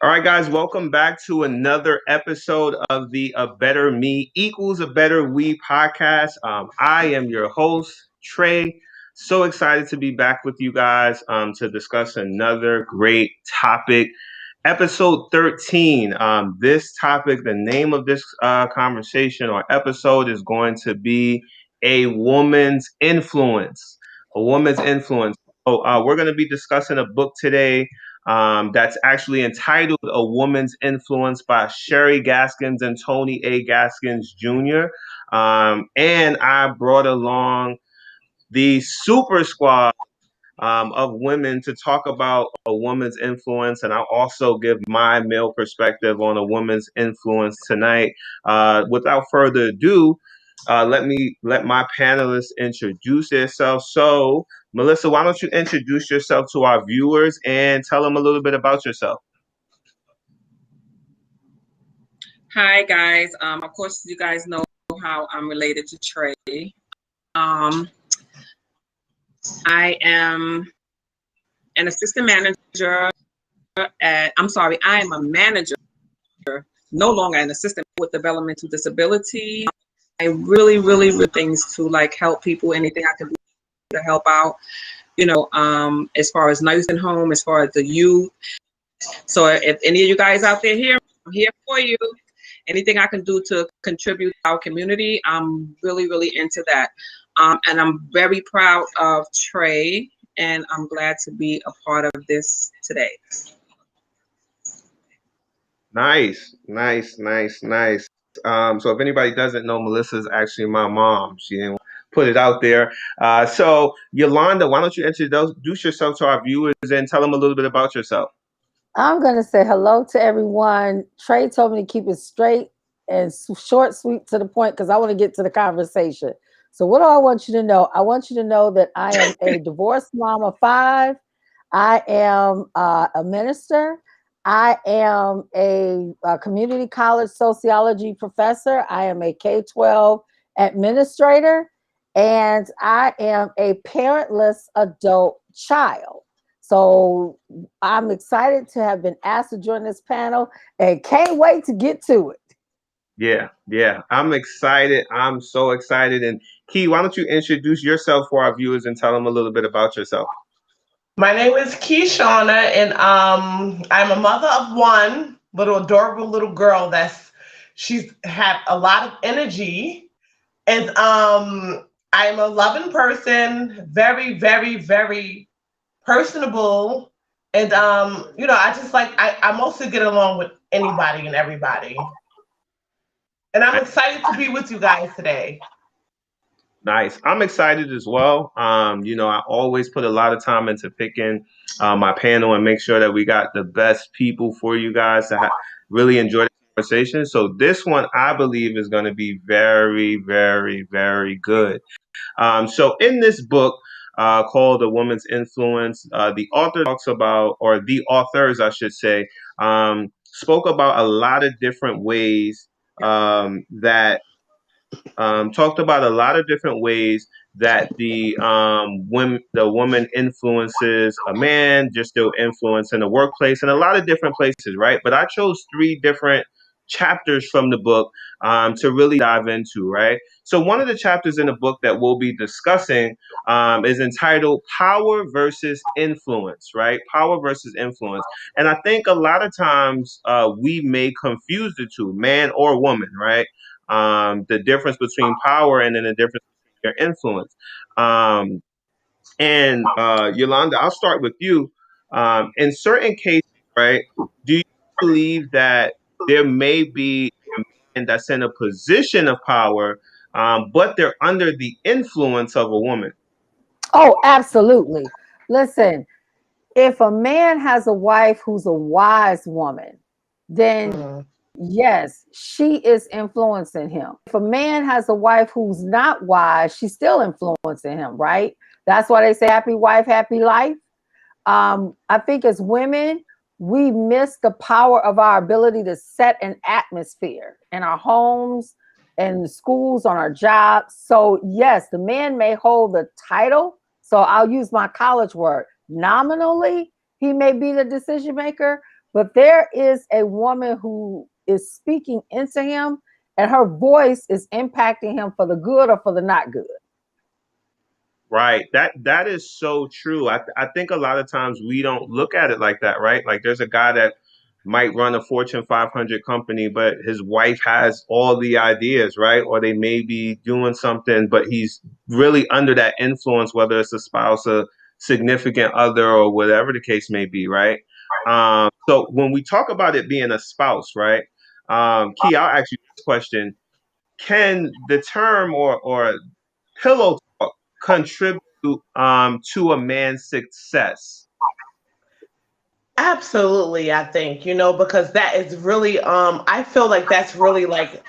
All right, guys, welcome back to another episode of the A Better Me Equals a Better We podcast. I am your host, Trey. So excited to be back with you guys to discuss another great topic. Episode 13. This topic, the name of this conversation or episode is going to be A Woman's Influence. A Woman's Influence. So, we're going to be discussing a book today that's actually entitled A Woman's Influence by Sherry Gaskins and Tony A. Gaskins Jr. And I brought along the super squad of women to talk about a woman's influence. And I'll also give my male perspective on a woman's influence tonight. Without further ado, let my panelists introduce themselves. So, Melissa, why don't you introduce yourself to our viewers and tell them a little bit about yourself? Hi, guys. Of course, you guys know how I'm related to Trey. I am an assistant manager I am a manager, no longer an assistant with developmental disability. I really things to like help people, anything I can do to help out, as far as nursing home, as far as the youth. So if any of you guys out there here, I'm here for you. Anything I can do to contribute to our community, I'm really into that. And I'm very proud of Trey, and I'm glad to be a part of this today. Nice. So if anybody doesn't know, Melissa's actually my mom. She didn't put it out there. So Yolanda, why don't you introduce yourself to our viewers and tell them a little bit about yourself? I'm going to say hello to everyone. Trey told me to keep it straight and short, sweet, to the point because I want to get to the conversation. So what do I want you to know? I want you to know that I am a divorced mom of 5. I am a minister. I am a community college sociology professor. I am a K-12 administrator. And I am a parentless adult child. So I'm excited to have been asked to join this panel and can't wait to get to it. Yeah. I'm excited. I'm so excited. And Key, why don't you introduce yourself for our viewers and tell them a little bit about yourself? My name is Keyshauna, and I'm a mother of one little adorable little girl she's had a lot of energy, and I'm a loving person, very personable, and I just I mostly get along with anybody and everybody, and I'm excited to be with you guys today. Nice. I'm excited as well. I always put a lot of time into picking my panel and make sure that we got the best people for you guys to really enjoy the conversation. So this one, I believe, is going to be very good. So in this book called A Woman's Influence, the author talks about, or the authors, I should say, spoke about a lot of different ways that talked about a lot of different ways that the woman influences a man, just their influence in the workplace and a lot of different places, right? But I chose 3 different chapters from the book to really dive into, right? So one of the chapters in the book that we'll be discussing is entitled Power versus Influence, right? Power versus influence. And I think a lot of times we may confuse the two, man or woman, right? The difference between power and then the difference between your influence. And Yolanda, I'll start with you. In certain cases, right, do you believe that there may be a man that's in a position of power, but they're under the influence of a woman? Oh, absolutely. Listen, if a man has a wife who's a wise woman, then yes, she is influencing him. If a man has a wife who's not wise, she's still influencing him, right? That's why they say happy wife, happy life. I think as women, we miss the power of our ability to set an atmosphere in our homes and the schools, on our jobs. So yes, the man may hold the title. So I'll use my college word. Nominally, he may be the decision maker, but there is a woman who is speaking into him, and her voice is impacting him for the good or for the not good. Right. That is so true. I think a lot of times we don't look at it like that, right? Like there's a guy that might run a Fortune 500 company, but his wife has all the ideas, right? Or they may be doing something, but he's really under that influence, whether it's a spouse, a significant other, or whatever the case may be, right? So when we talk about it being a spouse, right? Key, I'll ask you this question. Can the term or pillow talk contribute to a man's success? Absolutely, I think, because that is really I feel like that's really like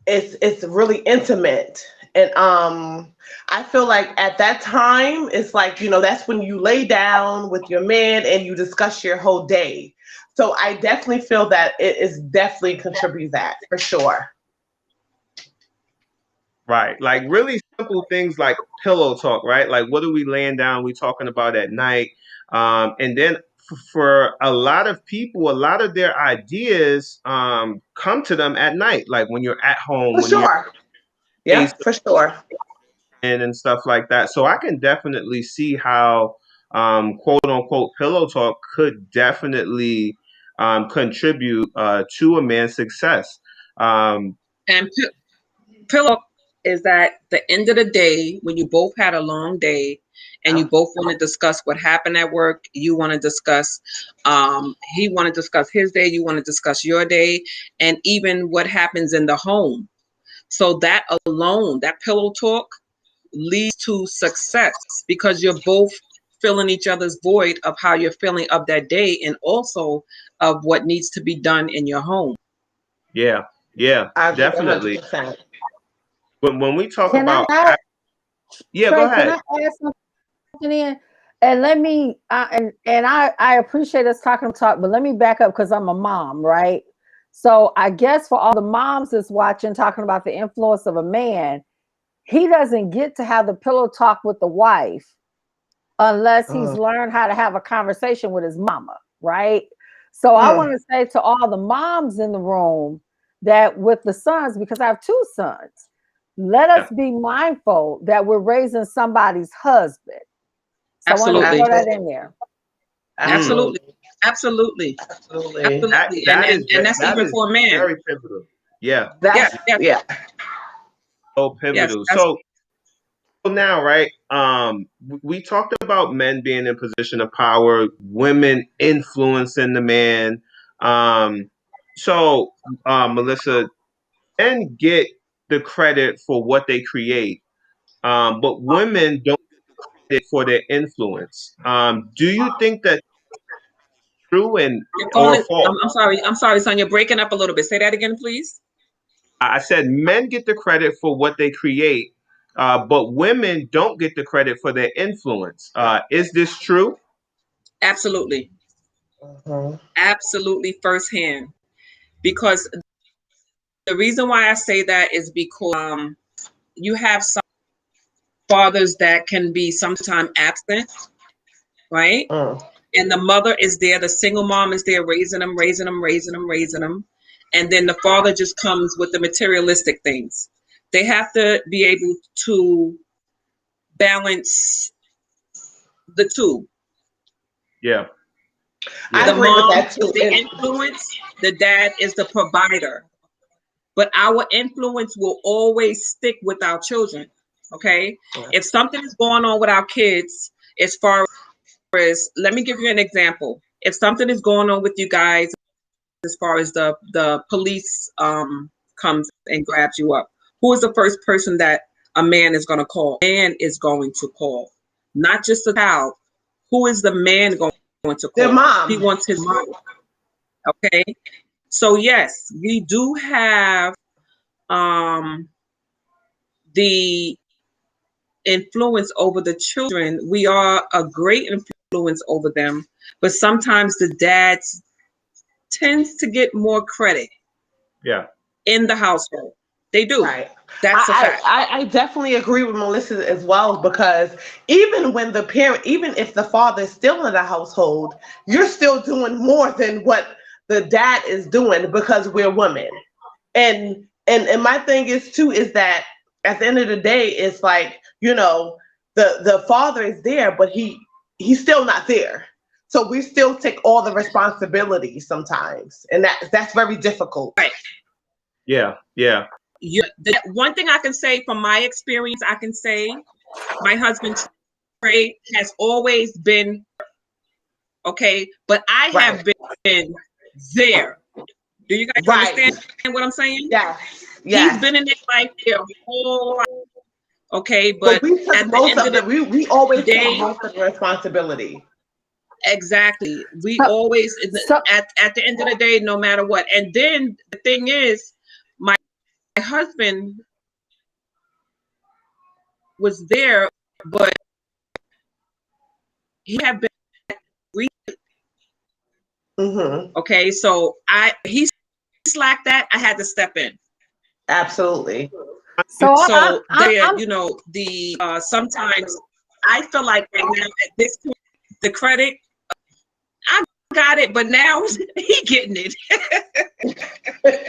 it's really intimate. And I feel like at that time it's like, that's when you lay down with your man and you discuss your whole day. So I definitely feel that it is definitely contribute that for sure. Right. Like really simple things like pillow talk, right? Like what are we laying down, we talking about at night? And then for a lot of people, a lot of their ideas come to them at night, like when you're at home, For when you're sure. space Yep, for sure. and stuff like that. So I can definitely see how quote unquote pillow talk could definitely contribute to a man's success. Um, And pillow is that the end of the day when you both had a long day and you both want to discuss what happened at work, you want to discuss he want to discuss his day, you want to discuss your day, and even what happens in the home. So that alone, that pillow talk leads to success because you're both filling each other's void of how you're feeling of that day and also of what needs to be done in your home. yeah, yeah, I agree definitely. 100%. When we talk Can I about, add, yeah, go Trey? Can ahead. I add something in? And let me and I appreciate us talking talk, but let me back up because I'm a mom, right? So I guess for all the moms that's watching, talking about the influence of a man, he doesn't get to have the pillow talk with the wife unless he's Mm, learned how to have a conversation with his mama, right? So I mm. want to say to all the moms in the room that with the sons, because I have two sons, let us Yeah. be mindful that we're raising somebody's husband. So I wanted to Absolutely. throw that Absolutely. in there. Mm. Absolutely. Absolutely. Absolutely. Absolutely. That Absolutely. And that is and that's that even is for a man. very pivotal. Yeah, Yes, That's yes, yeah. so yes. pivotal. That's So now, right? We talked about men being in position of power, women influencing the man. Um, so Melissa, men get the credit for what they create, but women don't get it for their influence. Do you think that's true and your phone or is false? I'm sorry, son. You're breaking up a little bit. Say that again, please. I said men get the credit for what they create, but women don't get the credit for their influence. Is this true? Absolutely. Mhm. Absolutely firsthand. Because the reason why I say that is because you have some fathers that can be sometimes absent, right? Mm. And the mother is there, the single mom is there raising them, raising them. And then the father just comes with the materialistic things. They have to be able to balance the two. Yeah, I The yeah, agree with mom that is too. the influence, the dad is the provider. But our influence will always stick with our children. Okay. If something is going on with our kids, as far as, let me give you an example. If something is going on with you guys, as far as the police comes and grabs you up, who is the first person that a man is going to call? Man is going to call, not just a child. Who is the man going to Their call? He mom. wants his mom. Okay. So yes, we do have um the influence over the children. We are a great influence over them, but sometimes the dads tends to get more credit yeah, in the household. They do. Right. That's a fact. I definitely agree with Melissa as well, because even when the parent, even if the father is still in the household, you're still doing more than what the dad is doing, because we're women. And my thing is too, is that at the end of the day, it's like, the father is there, but he's still not there. So we still take all the responsibility sometimes, and that's very difficult. Right. Yeah, yeah. The one thing I can say from my experience, I can say my husband Trey has always been okay, but I have Right. been there. Do you guys Right. understand what I'm saying? Yes. He's Yes. been in his life their whole life, okay, But but we took at the most end of of the the we always take day, most of the responsibility. exactly, we So, always so at the end of the day, no matter what. And then the thing is, my husband was there, but he had been Hmm. okay. So he slacked that. I had to step in. Absolutely. so So there, I'm the sometimes I feel like right now at this point, the credit I got it, but now he getting it.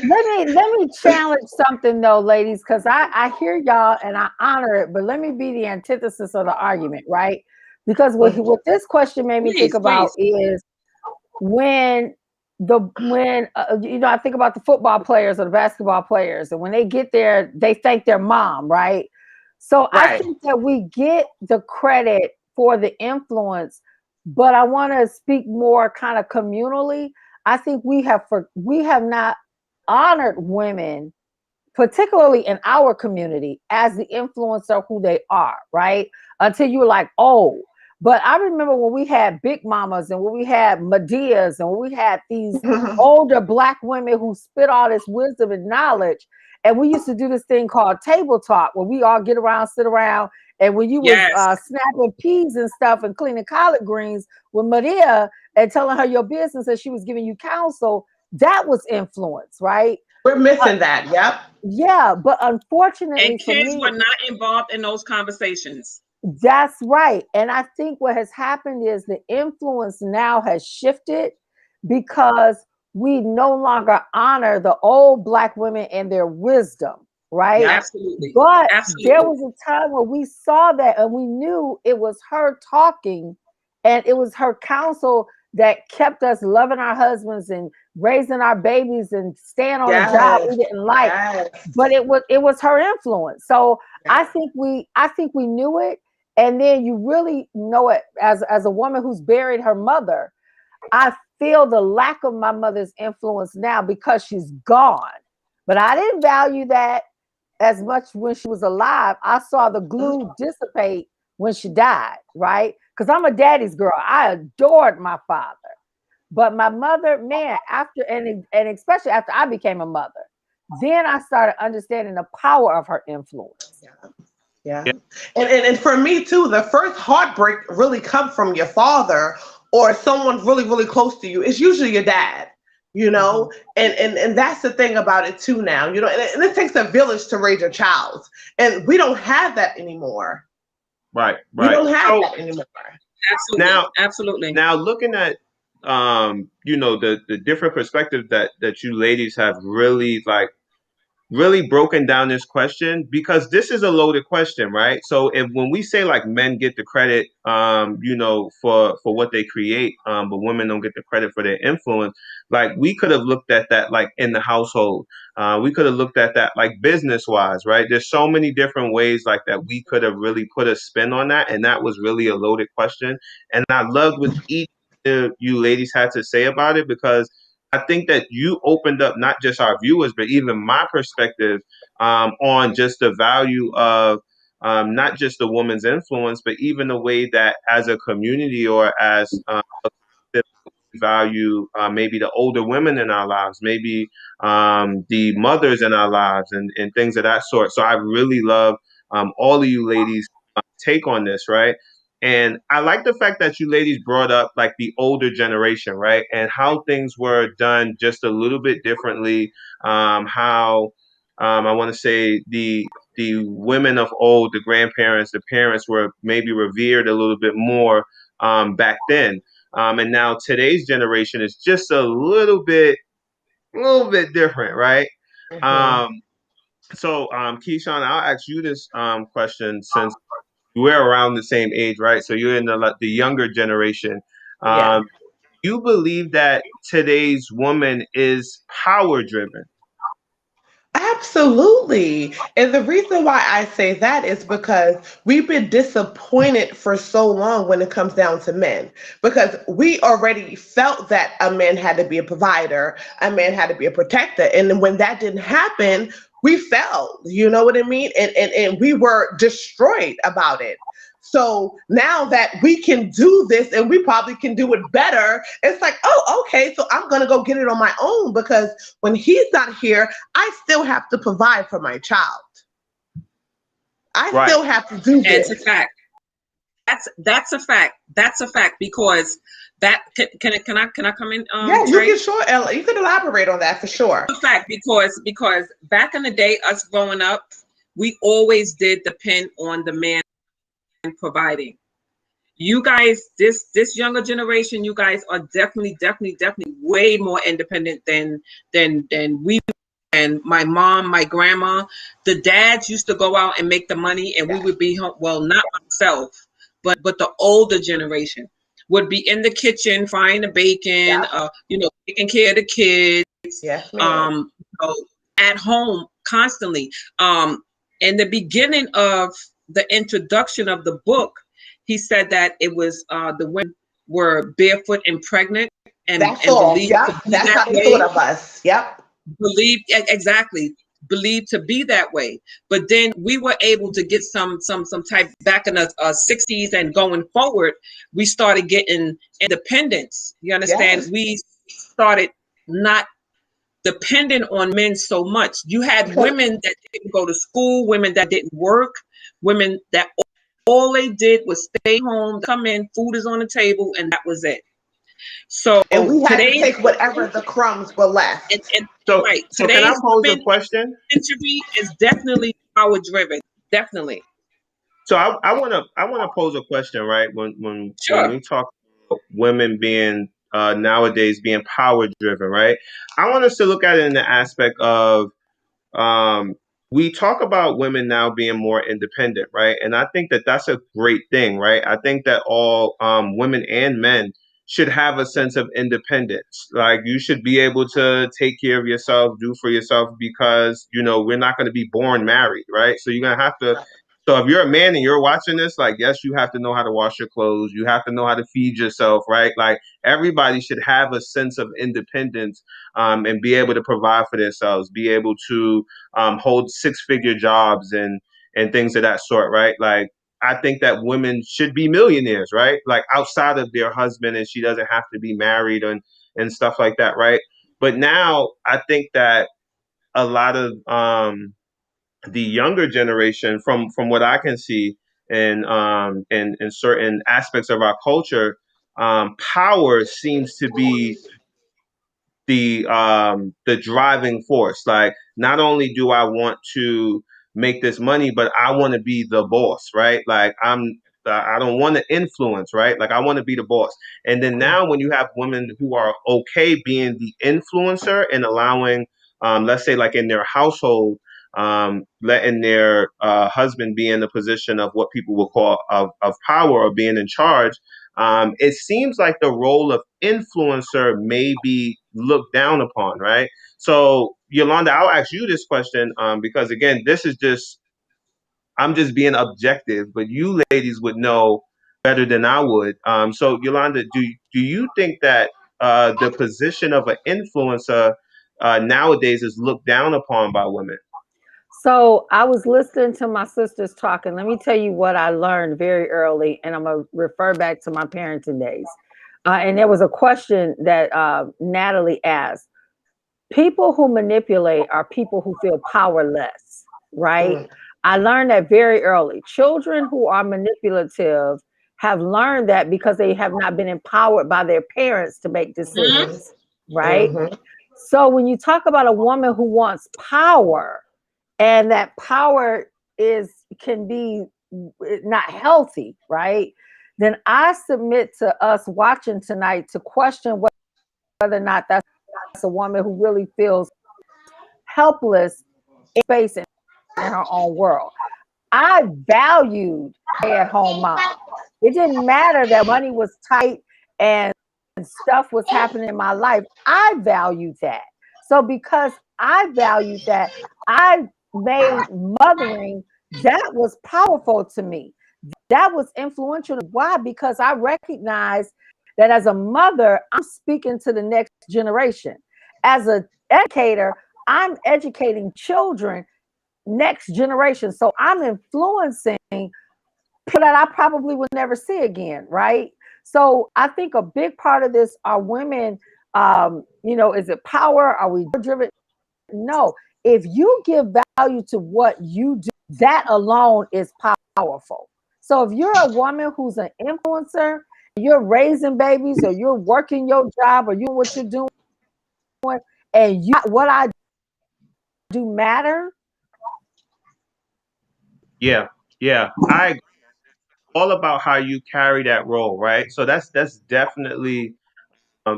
let me challenge something though, ladies, because I hear y'all and I honor it, but let me be the antithesis of the argument, right? Because what this question made me think Please, about please. is when I think about the football players or the basketball players, and when they get there, they thank their mom, right? So I Right. think that we get the credit for the influence, but I want to speak more kind of communally. I think we have not honored women, particularly in our community, as the influencer who they are, right? Until you were like, oh. But I remember when we had big mamas and when we had Medeas and when we had these older black women who spit all this wisdom and knowledge. And we used to do this thing called table talk where we all get around, sit around. And when you was Yes, snapping peas and stuff and cleaning collard greens with Medea and telling her your business and she was giving you counsel, that was influence, right? We're Uh, missing that. Yep. yeah, but and unfortunately for kids were me, not involved in those conversations. that's right. And I think what has happened is the influence now has shifted because we no longer honor the old black women and their wisdom, right? Yep. Absolutely, But there absolutely. was a time where we saw that and we knew it was her talking and it was her counsel that kept us loving our husbands and raising our babies and staying on a job we Yes. didn't like. Yes. But it was her influence. So I Yep. think we knew it, and then you really know it as a woman who's buried her mother. I feel the lack of my mother's influence now because she's gone. But I didn't value that as much when she was alive. I saw the glue dissipate when she died, right? Because I'm a daddy's girl. I adored my father. But my mother, man, after and especially after I became a mother, then I started understanding the power of her influence. Yeah. Yeah. Yeah. And for me too, the first heartbreak really comes from your father or someone really, really close to you. It's usually your dad, you Mhm. know? And that's the thing about it too now, and it takes a village to raise a child. And we don't have that anymore. Right, We right. don't have So that anymore. Absolutely, now, absolutely. looking at the different perspectives that you ladies have really broken down this question, because this is a loaded question, right? So if when we say like men get the credit, for what they create, but women don't get the credit for their influence, like we could have looked at that like in the household. We could have looked at that like business wise, right? There's so many different ways like that we could have really put a spin on that, and that was really a loaded question. And I loved what each of you ladies had to say about it, because I think that you opened up not just our viewers, but even my perspective on just the value of not just the woman's influence, but even the way that as a community or as value maybe the older women in our lives, maybe the mothers in our lives, and things of that sort. So I really love all of you ladies' take on this, right? And I like the fact that you ladies brought up like the older generation, right? And how things were done just a little bit differently. How I want to say the women of old, the grandparents, the parents were maybe revered a little bit more back then. And now today's generation is just a little bit different, right? Mhm. Um, Keyshawn, I'll ask you this question since we're around the same age, right? So you're in the younger generation. Yeah. Um, you believe that today's woman is power driven? Absolutely. And the reason why I say that is because we've been disappointed for so long when it comes down to men. Because we already felt that a man had to be a provider, a man had to be a protector. And then when that didn't happen, we fell. You know what I mean? And we were destroyed about it. So now that we can do this and we probably can do it better, it's like, oh, okay, so I'm going to go get it on my own because when he's not here, I still have to provide for my child. I Right. still have to do And it's a this. fact. That's a fact. That's a fact because that can I come in, Yeah, you Trey? can sure, you can elaborate on that for sure. A fact because back in the day, us growing up, we always did depend on the man providing. You guys, this younger generation, you guys are definitely way more independent than we. And my mom, my grandma, the dads used to go out and make the money, and we Yeah, would be home. Well, not myself, but the older generation would be in the kitchen frying the bacon, yeah, taking care of the kids, yes, ma'am. um, at home constantly. In the beginning of the introduction of the book, he said that it was the women were barefoot and pregnant That's and all. believed to Yep, be that's that how they thought way. of us. Yep. Exactly believed to be that way, but then we were able to get some type back in the 60s and going forward we started getting independence, you understand, Yes. we started not dependent on men so much. You had Because women that didn't go to school, women that didn't work, women that all they did was stay home, come in, food is on the table, and that was it. So and we had to today's take whatever the crumbs were left. and So right, so can I today's pose a women question? century is definitely power driven. Definitely. So I wanna pose a question, right? When Sure. we talk about women being nowadays being power driven, right? I want us to look at it in the aspect of um, we talk about women now being more independent, right? And I think that that's a great thing, right? I think that all women and men should have a sense of independence. Like you should be able to take care of yourself, do for yourself, because we're not going to be born married, right? So you're gonna have to. So if you're a man and you're watching this, like yes, you have to know how to wash your clothes. You have to know how to feed yourself, right? Like everybody should have a sense of independence and be able to provide for themselves, be able to hold six-figure jobs and things of that sort, right? Like I think that women should be millionaires, right? Like outside of their husband, and she doesn't have to be married and stuff like that, right? But now I think that a lot of the younger generation, from what I can see in certain aspects of our culture, power seems to be the driving force. Like not only do I want to make this money, but I want to be the boss, right? Like I don't want to influence, right? Like I want to be the boss. And then now when you have women who are okay being the influencer and allowing let's say like in their household, letting their husband be in the position of what people will call of power or being in charge, it seems like the role of influencer may be looked down upon, right? So, Yolanda, I'll ask you this question because, again, this is just, I'm just being objective, but you ladies would know better than I would. So, Yolanda, do you think that the position of an influencer nowadays is looked down upon by women? So I was listening to my sisters talking. Let me tell you what I learned very early, and I'm gonna refer back to my parenting days. And there was a question that Natalie asked. People who manipulate are people who feel powerless, right? Mm, I learned that very early. Children who are manipulative have learned that because they have not been empowered by their parents to make Hmm. decisions, right? mm-hmm. So when you talk about a woman who wants power, and that power can be not healthy, right? Then I submit to us watching tonight to question whether or not that's a woman who really feels helpless in space in her own world. I valued stay-at-home mom. It didn't matter that money was tight and stuff was happening in my life. I valued that. So because I valued that, I made mothering, that was powerful to me. That was influential. Why? Because I recognized that as a mother, I'm speaking to the next generation. As an educator, I'm educating children, next generation. So I'm influencing people that I probably will never see again, right? So I think a big part of this are women. Is it power? Are we driven? No. If you give value to what you do, that alone is powerful. So if you're a woman who's an influencer, you're raising babies, or you're working your job, or you know what you're doing, and what I do matter. Yeah, yeah. I agree. All about how you carry that role, right? So that's definitely a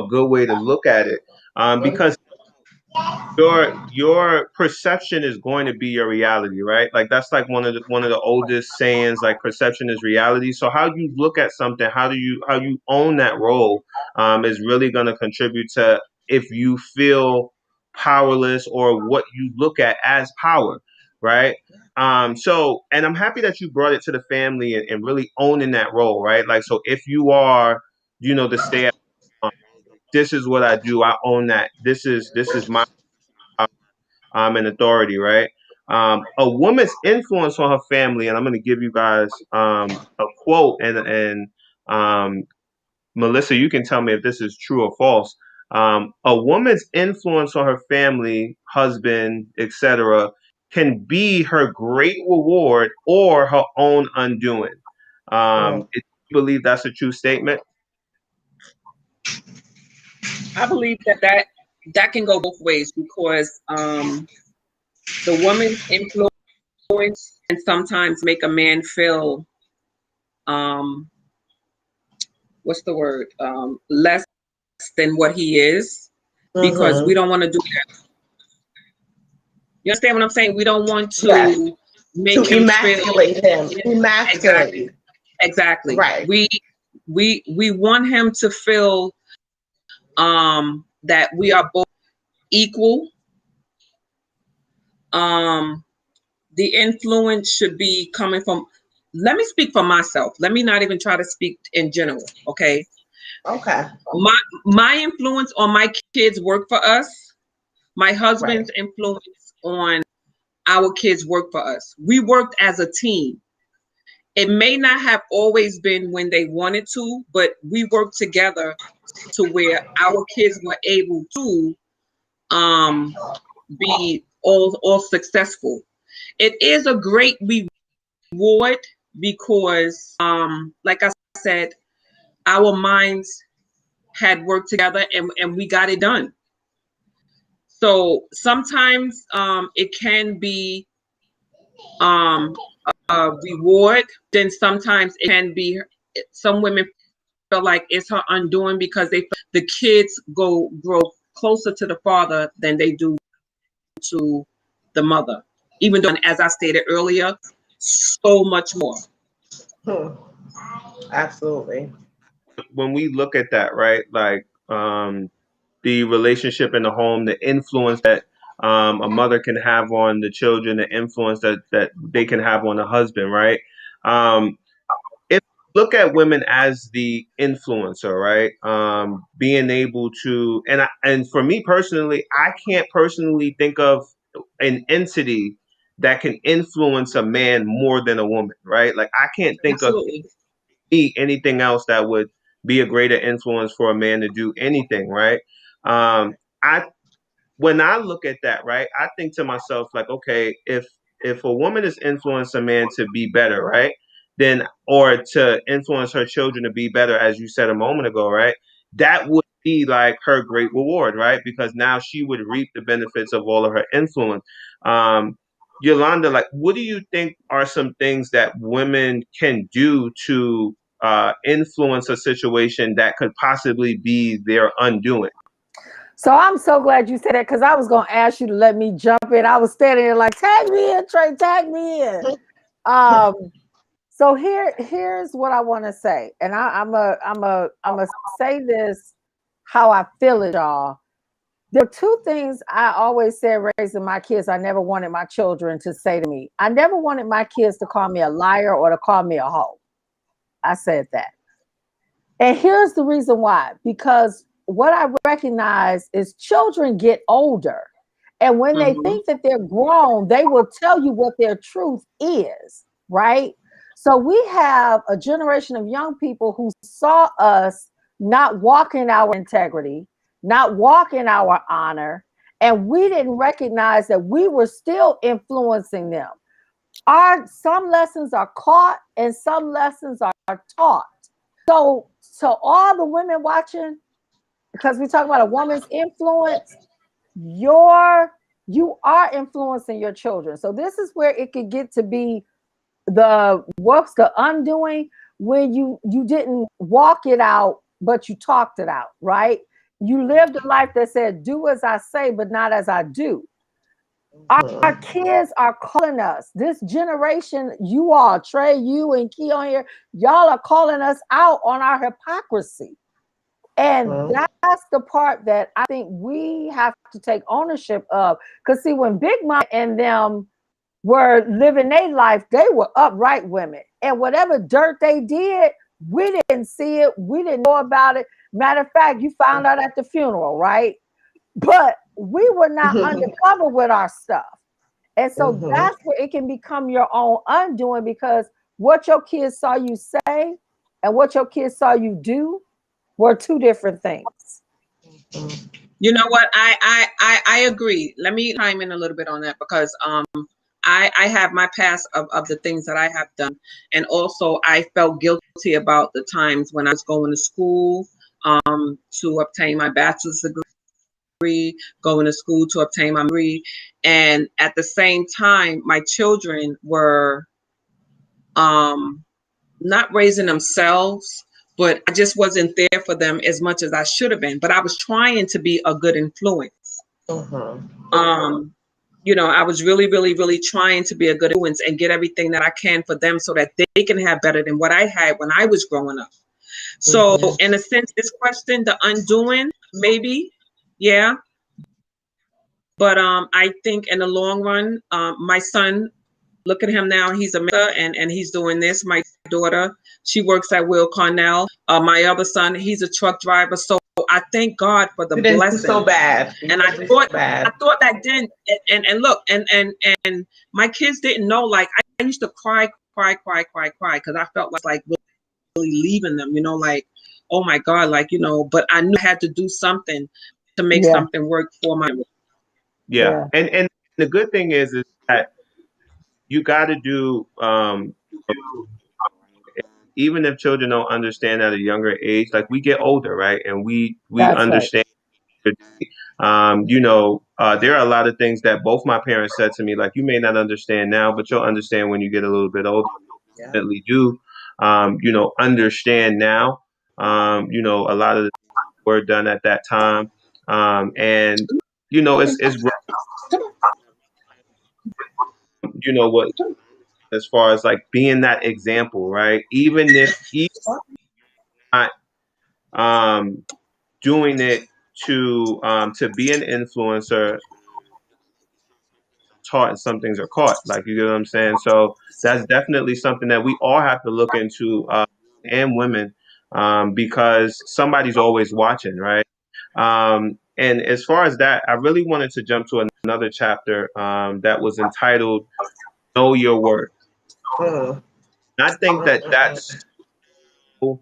good way to look at it. Because your perception is going to be your reality, right? Like that's like one of the oldest sayings, like perception is reality. So how you look at something, how you own that role, is really going to contribute to if you feel powerless or what you look at as power, right? So, and I'm happy that you brought it to the family and really owning that role, right? Like, so if you are, the stay at this is what I do. I own that. This is my and authority, right? A woman's influence on her family, and I'm going to give you guys a quote, and Melissa, you can tell me if this is true or false. A woman's influence on her family, husband, etc., can be her great reward or her own undoing. If you believe that's a true statement? I believe that can go both ways because the woman's influence can sometimes make a man feel what's the word, less than what he is, because we don't want to do that. You understand what I'm saying? We don't want to Yes. make To him emasculate him. feel Emasculate. exactly. Right. We want him to feel that we are both equal. The influence should be coming from, let me speak for myself. Let me not even try to speak in general, okay? Okay. My influence on my kids work for us. My husband's Right. influence on our kids work for us. We worked as a team. It may not have always been when they wanted to, but we worked together to where our kids were able to be all successful. It is a great reward because, like I said, our minds had worked together and we got it done. So sometimes it can be a reward. Then sometimes it can be, some women feel like it's her undoing because the kids grow closer to the father than they do to the mother. Even though, as I stated earlier, so much more. Hmm. Absolutely. When we look at that, right, like the relationship in the home, the influence that a mother can have on the children, the influence that they can have on the husband, right? Um, if you look at women as the influencer, right? Being able to, and for me personally, I can't personally think of an entity that can influence a man more than a woman, right? Like I can't think of Absolutely. anything else that would be a greater influence for a man to do anything, right? I When I look at that, right, I think to myself like, okay, if a woman is influencing a man to be better, right, then or to influence her children to be better, as you said a moment ago, right, that would be like her great reward, right, because now she would reap the benefits of all of her influence. Yolanda, like, what do you think are some things that women can do to influence a situation that could possibly be their undoing? So I'm so glad you said that because I was going to ask you to let me jump in. I was standing there like, tag me in, Trey, tag me in. So here's what I want to say, and I'm a say this how I feel it, y'all. There are two things I always said raising my kids. I never wanted my children to say to me. I never wanted my kids to call me a liar or to call me a hoe. I said that. And here's the reason why. Because what I recognize is children get older. And when they think that they're grown, they will tell you what their truth is, right? So we have a generation of young people who saw us not walk in our integrity, not walk in our honor, and we didn't recognize that we were still influencing them. Some lessons are caught and some lessons are taught. So all the women watching, because we talk about a woman's influence, you are influencing your children. So this is where it could get to be what's the undoing when you didn't walk it out, but you talked it out, right? You lived a life that said, do as I say, but not as I do. Our kids are calling us. This generation, you all, Trey, you and Key on here, y'all are calling us out on our hypocrisy. And that's the part that I think we have to take ownership of. Because see, when Big Mama and them were living their life, they were upright women. And whatever dirt they did, we didn't see it. We didn't know about it. Matter of fact, you found out at the funeral, right? But we were not undercover with our stuff. And so that's where it can become your own undoing, because what your kids saw you say and what your kids saw you do were two different things. You know what? I agree. Let me chime in a little bit on that, because I have my past of the things that I have done. And also I felt guilty about the times when I was going to school to obtain my bachelor's degree, going to school to obtain my degree. And at the same time, my children were not raising themselves, but I just wasn't there for them as much as I should have been. But I was trying to be a good influence. You know, I was really, really, really trying to be a good influence and get everything that I can for them so that they can have better than what I had when I was growing up. So in a sense, this question, the undoing, maybe, yeah. But I think in the long run, my son, look at him now, he's a minister and he's doing this. My daughter, she works at Will Cornell. My other son, he's a truck driver. So I thank God for the blessing. So bad. And I thought back then, and look, and my kids didn't know, like, I used to cry, because I felt like really leaving them, you know, like, oh my God, like, you know, but I knew I had to do something to make something work for my. Yeah. And the good thing is that you got to do, even if children don't understand at a younger age, like, we get older, right? And we understand. You know, there are a lot of things that both my parents said to me, like, you may not understand now, but you'll understand when you get a little bit older. Definitely do, you know, understand now. You know, a lot of the things were done at that time, and you know, it's you know what, as far as like being that example, right? Even if not doing it to be an influencer, taught and some things are caught. Like, you get what I'm saying? So that's definitely something that we all have to look into, and women, because somebody's always watching, right? And as far as that, I really wanted to jump to another chapter that was entitled "Know Your Worth." And I think that that's so,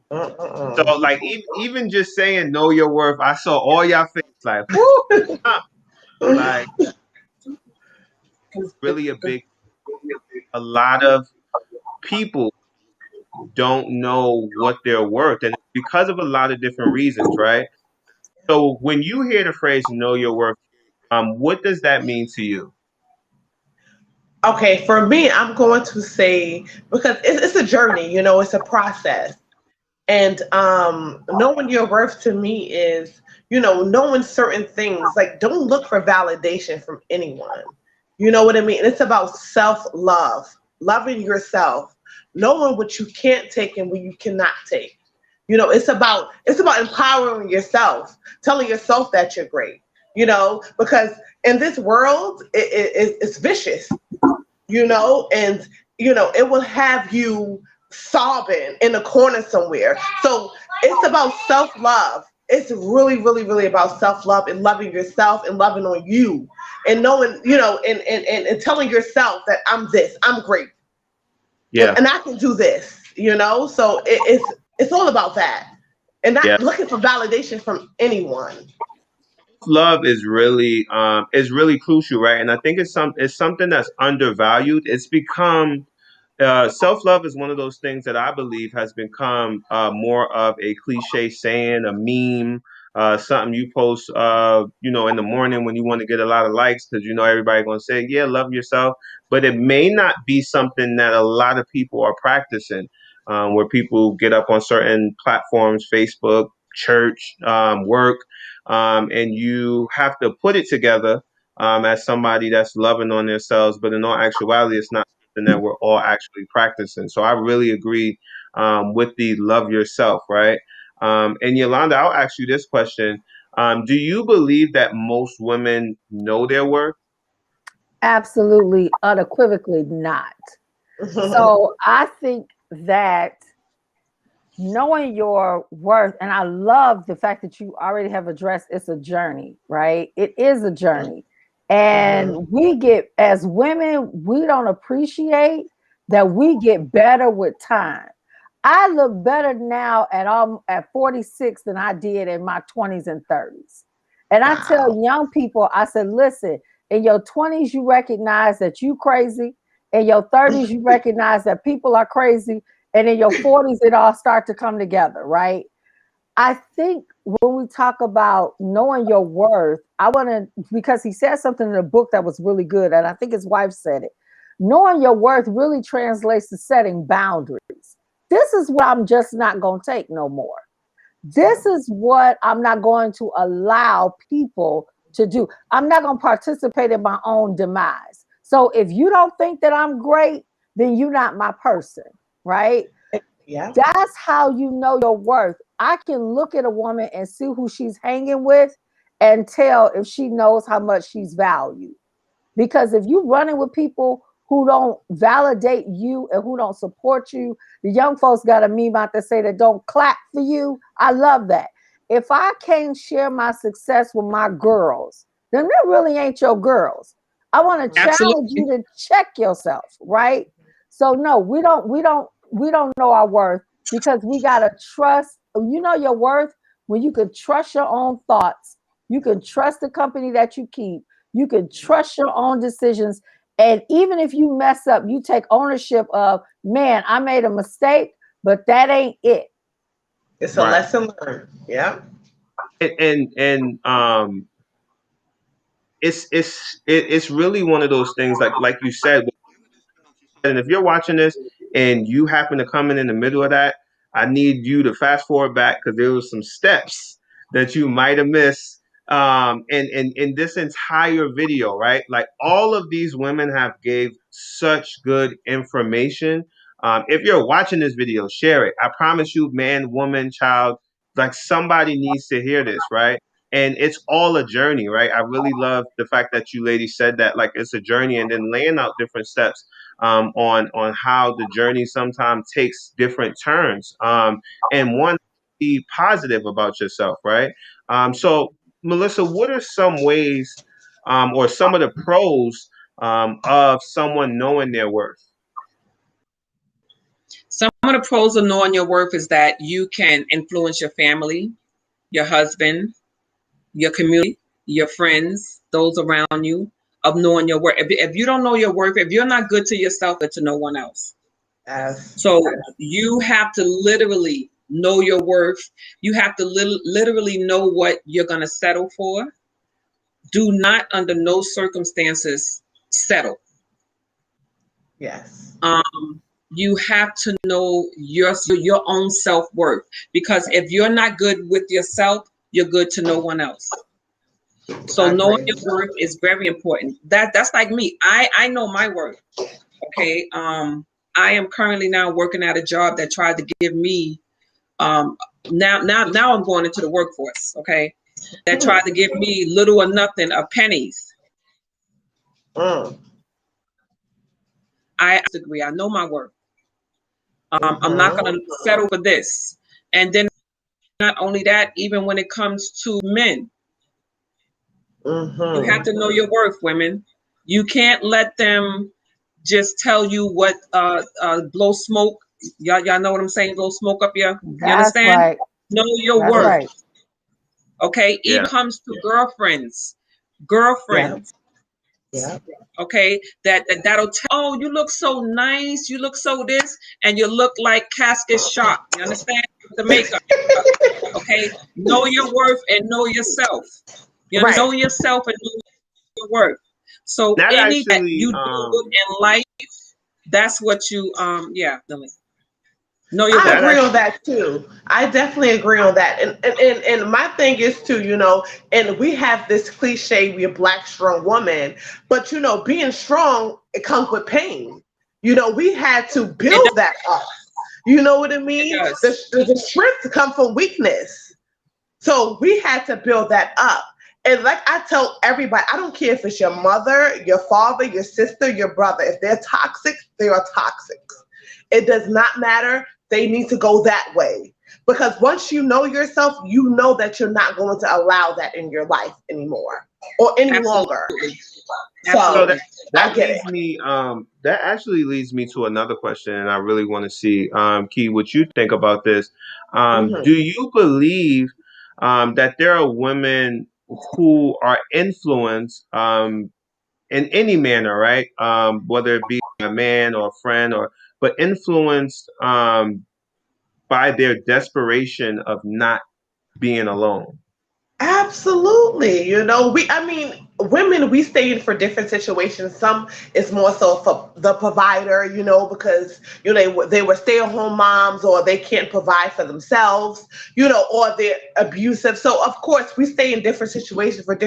like, even just saying "Know Your Worth," I saw all y'all face like, whoo, like, really a big. A lot of people don't know what they're worth, and it's because of a lot of different reasons, right? So when you hear the phrase "know your worth," what does that mean to you? Okay, for me, I'm going to say because it's a journey, it's a process. And knowing your worth to me is, knowing certain things. Like, don't look for validation from anyone. You know what I mean? And it's about self love, loving yourself, knowing what you can't take and what you cannot take. It's about empowering yourself, telling yourself that you're great. Because in this world, it's vicious, and it will have you sobbing in a corner somewhere. So it's about self love. It's really, really, really about self love and loving yourself and loving on you and knowing, and telling yourself that I'm great, and, Yeah, and I can do this. So it's all about that and yeah. not looking for validation from anyone. Love is really crucial, right? And I think it's something that's undervalued. It's become self love is one of those things that I believe has become more of a cliche saying, a meme, something you post, in the morning when you want to get a lot of likes because everybody gonna say, yeah, love yourself, but it may not be something that a lot of people are practicing. Where people get up on certain platforms, Facebook, church, work, and you have to put it together as somebody that's loving on themselves, but in all actuality, it's not something that we're all actually practicing. So I really agree with the love yourself, right? And Yolanda, I'll ask you this question. Do you believe that most women know their worth? Absolutely, unequivocally not. So I think that knowing your worth, and I love the fact that you already have addressed it's a journey, right? It is a journey. Mhm. And we get, as women, we don't appreciate that we get better with time. I look better now at 46 than I did in my 20s and 30s. And I Wow. tell young people, I said, listen, in your 20s, you recognize that you crazy. In your 30s, you recognize that people are crazy. And in your 40s, it all start to come together, right? I think when we talk about knowing your worth, I want to, because he said something in the book that was really good, and I think his wife said it. Knowing your worth really translates to setting boundaries. This is what I'm just not going to take no more. This is what I'm not going to allow people to do. I'm not going to participate in my own demise. So if you don't think that I'm great, then you're not my person, right? Yeah. That's how you know your worth. I can look at a woman and see who she's hanging with and tell if she knows how much she's valued. Because if you're running with people who don't validate you and who don't support you, the young folks got a meme out there say that don't clap for you. I love that. If I can't share my success with my girls, then they really ain't your girls. I want to challenge Absolutely. you to check yourself, right? So no, we don't know our worth because we gotta trust. You know your worth when you can trust your own thoughts. You can trust the company that you keep. You can trust your own decisions. And even if you mess up, you take ownership of, man, I made a mistake, but that ain't it. It's a Right. lesson learned. Yeah. And it's really one of those things like you said. And if you're watching this and you happen to come in the middle of that, I need you to fast forward back because there was some steps that you might have missed in this entire video, right? Like all of these women have gave such good information. If you're watching this video, share it. I promise you, man, woman, child, like somebody needs to hear this, right? And it's all a journey, right? I really love the fact that you ladies said that, like it's a journey, and then laying out different steps on how the journey sometimes takes different turns. And one, be positive about yourself, right? So, Melissa, what are some ways or some of the pros of someone knowing their worth? Some of the pros of knowing your worth is that you can influence your family, your husband, your community, your friends, those around you, of knowing your worth. If you don't know your worth, if you're not good to yourself, good to no one else. Yes. So you have to literally know your worth. You have to literally know what you're going to settle for. Do not, under no circumstances, settle. Yes. You have to know your own self-worth, because if you're not good with yourself, you're good to no one else. So I knowing agree. your worth is very important. That's like me. I know my worth. Okay. I am currently now working at a job that tried to give me now I'm going into the workforce. Okay. That tried to give me little or nothing of pennies. Mm. I disagree. I know my worth. I'm not Mm-hmm. going to settle for this. And then not only that, even when it comes to men, you have Mm-hmm. to know your worth, women. You can't let them just tell you what blow smoke. Y'all know what I'm saying? Blow smoke up your. You That's understand? right. Know your That's worth. right. Okay. Even Yeah. comes to girlfriends. Yeah. Girlfriends. Yeah. Okay, that'll tell. Oh, you look so nice. You look so this, and you look like casket sharp. You understand? The makeup. Okay, know your worth and know yourself. You Right. know yourself and know your worth. So That any that actually, you do in life, that's what you yeah, Lily. Know your I that worth. agree on actually, that too. I definitely agree on that. And my thing is too, and we have this cliche, we're a black strong woman, but being strong, it comes with pain. We had to It build that up. You know what I it mean? The, does. the strength come from weakness. So we had to build that up. And like I tell everybody, I don't care if it's your mother, your father, your sister, your brother. If they're toxic, they are toxic. It does not matter. They need to go that way. Because once you know yourself, you know that you're not going to allow that in your life anymore or any longer. Absolutely. so So that Absolutely. I that get it. leads me, that actually leads me to another question, and I really want to see, Key, what you think about this. Do Hmm. you believe that there are women who are influenced in any manner, right? Whether it be a man or a friend, but influenced by their desperation of not being alone? Absolutely. I mean, women, we stay in for different situations. Some is more so for the provider, because, they were stay-at-home moms or they can't provide for themselves, or they're abusive. So of course we stay in different situations for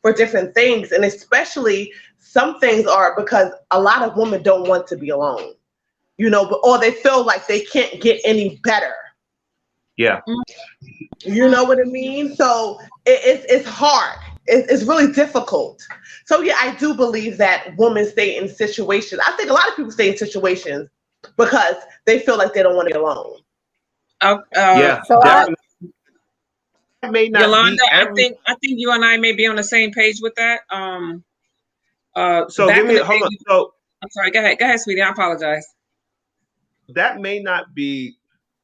for different things. And especially some things are because a lot of women don't want to be alone, or they feel like they can't get any better. Yeah. You know what I mean? So it's hard. It's really difficult. So yeah, I do believe that women stay in situations. I think a lot of people stay in situations because they feel like they don't want to be alone. Uh, uh, Yeah, So I definitely. That may not Yolanda, be I every. think I think you and I may be on the same page with that. So give Back in me, the hold day, on. So I'm sorry. Go ahead, sweetie. I apologize. that may not be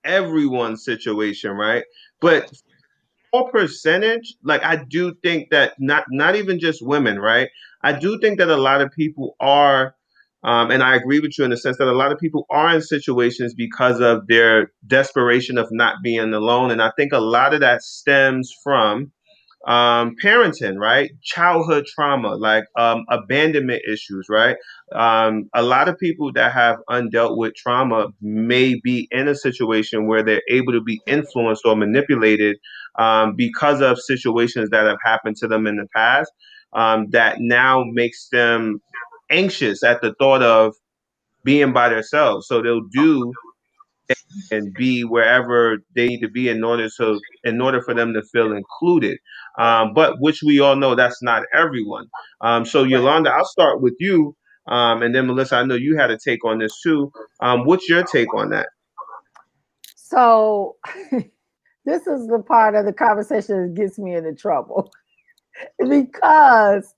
everyone's situation, right? But small percentage, like I do think that not even just women, right? I do think that a lot of people are, and I agree with you in the sense that a lot of people are in situations because of their desperation of not being alone, and I think a lot of that stems from parenting, right? Childhood trauma, like abandonment issues, right? A lot of people that have undealt with trauma may be in a situation where they're able to be influenced or manipulated because of situations that have happened to them in the past, that now makes them anxious at the thought of being by themselves. So they'll do and be wherever they need to be in order for them to feel included. But which we all know that's not everyone. So Right. Yolanda, I'll start with you, and then Melissa, I know you had a take on this too. What's your take on that? so this is the part of the conversation that gets me into trouble because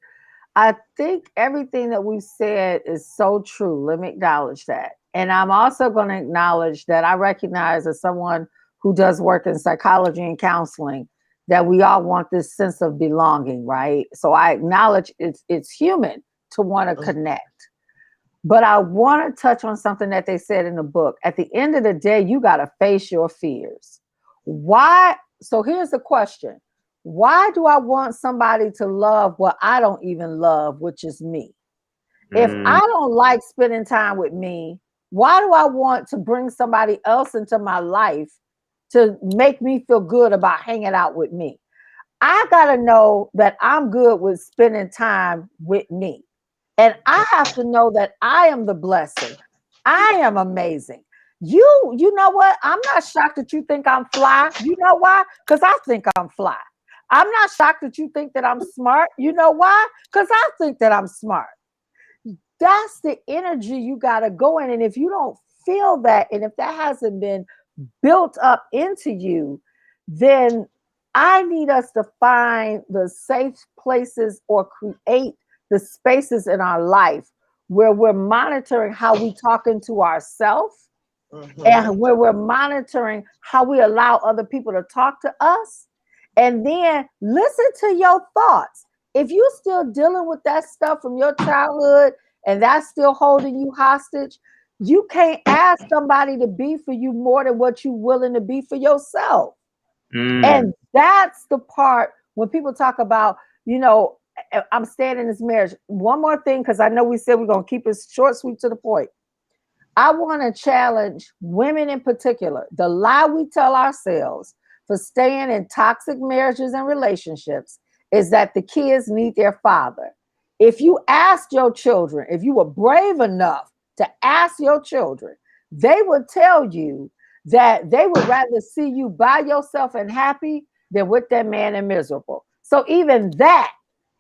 I think everything that we've said is so true. Let me acknowledge that. And I'm also going to acknowledge that I recognize as someone who does work in psychology and counseling that we all want this sense of belonging, right? So I acknowledge it's human to want to connect. But I want to touch on something that they said in the book. At the end of the day, you got to face your fears. Why? So here's the question. Why do I want somebody to love what I don't even love, which is me? If I Mm, don't like spending time with me, why do I want to bring somebody else into my life to make me feel good about hanging out with me? I got to know that I'm good with spending time with me. And I have to know that I am the blessing. I am amazing. You know what? I'm not shocked that you think I'm fly. You know why? Because I think I'm fly. I'm not shocked that you think that I'm smart. You know why? Because I think that I'm smart. That's the energy you got to go in. And if you don't feel that, and if that hasn't been built up into you, then I need us to find the safe places or create the spaces in our life where we're monitoring how we talking to ourselves Mhm. and where we're monitoring how we allow other people to talk to us. And then listen to your thoughts. If you're still dealing with that stuff from your childhood and that's still holding you hostage, you can't ask somebody to be for you more than what you're willing to be for yourself. mm, And that's the part when people talk about, I'm staying in this marriage. One more thing, because I know we said we're going to keep it short, sweet, to the point. I want to challenge women in particular. The lie we tell ourselves for staying in toxic marriages and relationships is that the kids need their father. If you asked your children, if you were brave enough to ask your children, they would tell you that they would rather see you by yourself and happy than with that man and miserable. So even that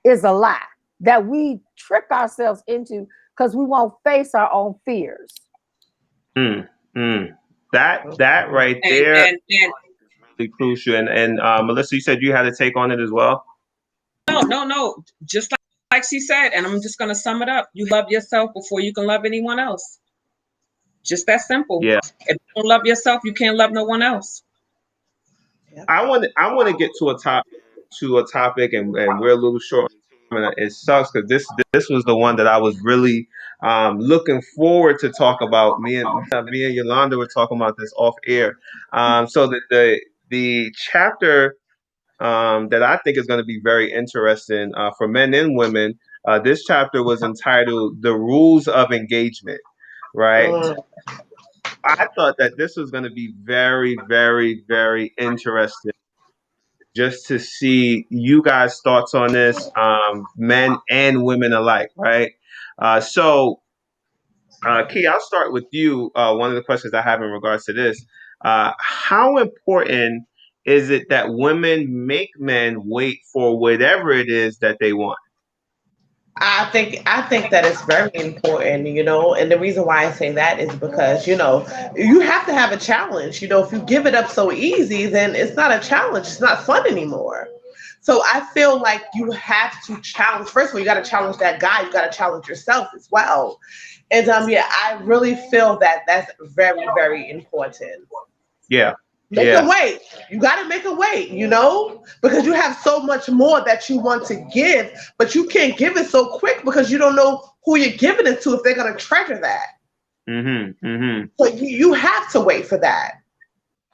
is a lie that we trick ourselves into because we won't face our own fears. mm, mm. That right And there and and is really crucial. And Melissa, you said you had to take on it as well. no. Just like she said, and I'm just gonna sum it up. You love yourself before you can love anyone else. Just that simple. Yeah. If you don't love yourself, you can't love no one else. Yep. I want to get to a topic, and we're a little short on time, and it sucks because this was the one that I was really looking forward to talk about. Me and Yolanda were talking about this off air. So the chapter that I think is going to be very interesting for men and women. This chapter was entitled "The Rules of Engagement." Right. Mm. I thought that this was going to be very, very, very interesting just to see you guys' thoughts on this, men and women alike, right? Key, I'll start with you. One of the questions I have in regards to this: how important is it that women make men wait for whatever it is that they want? I think that it's very important, and the reason why I say that is because, you have to have a challenge. If you give it up so easy, then it's not a challenge. It's not fun anymore. So I feel like you have to challenge. First of all, you got to challenge that guy. You got to challenge yourself as well. And yeah, I really feel that that's very, very important. Yeah, Make a yeah. wait. You got to make a wait, because you have so much more that you want to give, but you can't give it so quick because you don't know who you're giving it to if they're going to treasure that. Mm-hmm. Mm-hmm. So you have to wait for that.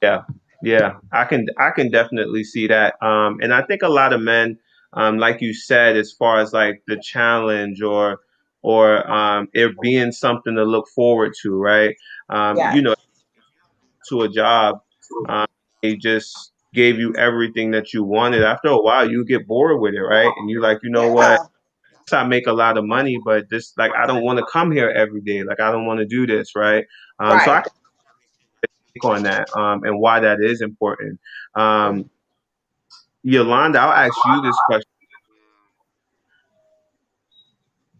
Yeah, yeah, I can definitely see that. And I think a lot of men, like you said, as far as like the challenge or it being something to look forward to, right? Yes. To a job, they just gave you everything that you wanted. After a while, you get bored with it, right? And you like, you know what? Yeah. I make a lot of money, but this like I don't want to come here every day. Like I don't want to do this, right? So I Right. can take on that and why that is important. Um, Yolanda, I'll ask you this question.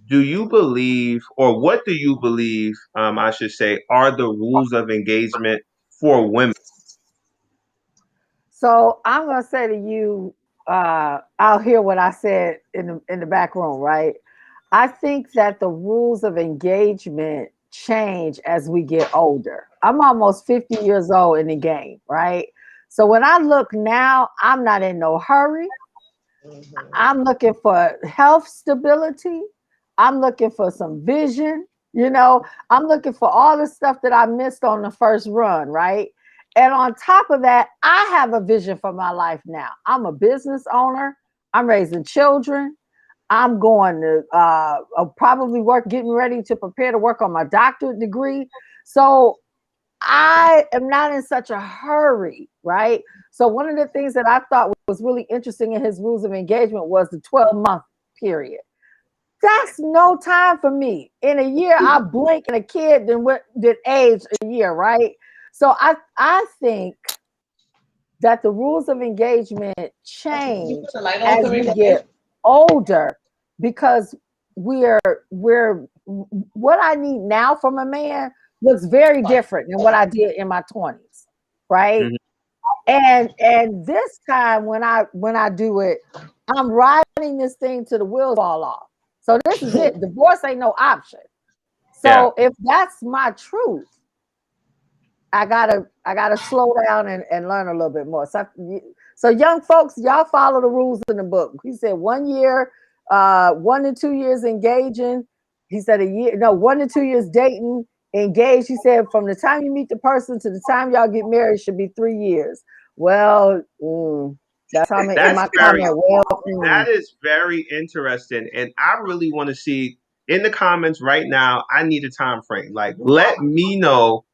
Do you believe, or what do you believe, I should say, are the rules of engagement for women? So I'm gonna say to you, I'll hear what I said in the back room, right? I think that the rules of engagement change as we get older. I'm almost 50 years old in the game, right? So when I look now, I'm not in no hurry. Mhm. I'm looking for health stability. I'm looking for some vision. I'm looking for all the stuff that I missed on the first run, right? And on top of that, I have a vision for my life now. I'm a business owner. I'm raising children. I'm going to probably getting ready to prepare to work on my doctorate degree. So I am not in such a hurry, right? So one of the things that I thought was really interesting in his rules of engagement was the 12-month period. That's no time for me. In a year, I blink and a kid did age a year, right? So I think that the rules of engagement change as we get older, because we're what I need now from a man looks very different than what I did in my 20s, right? And this time when I do it, I'm riding this thing till the wheels fall off. So this is it. Divorce ain't no option. So if that's my truth, I gotta slow down and learn a little bit more. So young folks, y'all follow the rules in the book. He said 1 year, 1 to 2 years engaging. He said 1 to 2 years dating, engaged. He said from the time you meet the person to the time y'all get married should be 3 years. Well, that's how I'm in my comment. That is very interesting, and I really want to see in the comments right now. I need a time frame. Like, let me know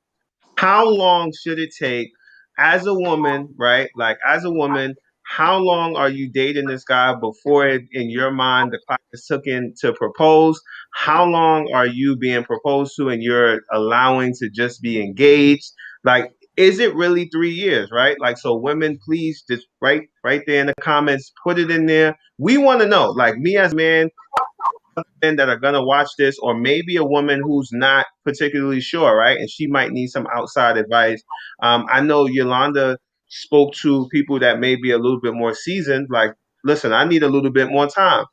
how long should it take as a woman, right? Like, as a woman, how long are you dating this guy before in your mind the clock is ticking to propose? How long are you being proposed to and you're allowing to just be engaged? Like, is it really 3 years, right? Like, so women, please just right there in the comments, put it in there. We want to know, like, me as a man, men that are going to watch this, or maybe a woman who's not particularly sure, right? And she might need some outside advice. I know Yolanda spoke to people that may be a little bit more seasoned. Like, listen, I need a little bit more time.